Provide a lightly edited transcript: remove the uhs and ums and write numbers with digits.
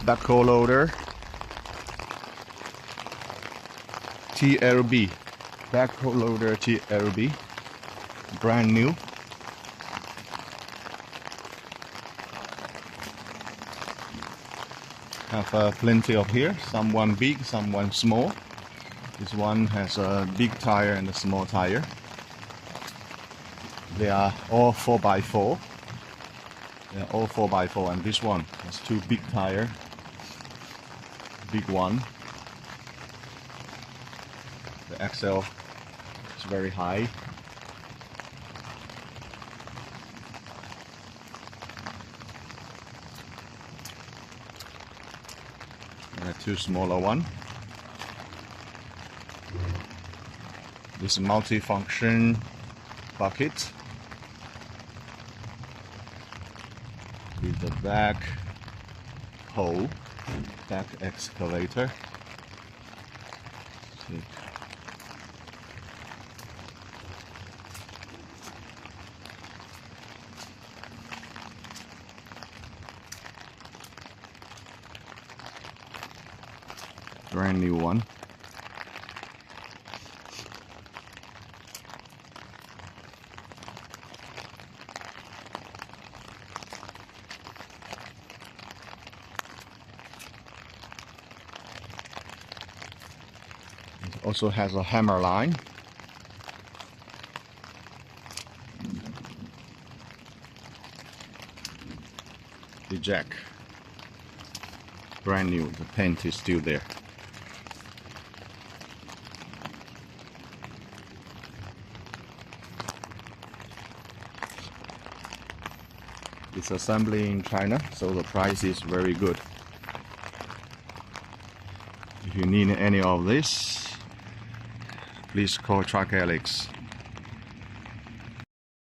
backhoe loader. TLB. Backhoe loader TLB. Brand new. Have plenty of here. Some one big, some one small. This one has a big tire and a small tire. They are all 4x4. They are all 4x4, and this one has two big tire. Big one. The axle is very high. And two smaller one. This multi-function bucket with the back hoe, back excavator. Brand new one. It also has a hammer line. The jack. Brand new. The paint is still there. It's assembly in China, so the price is very good. If you need any of this, please call Truck Alex.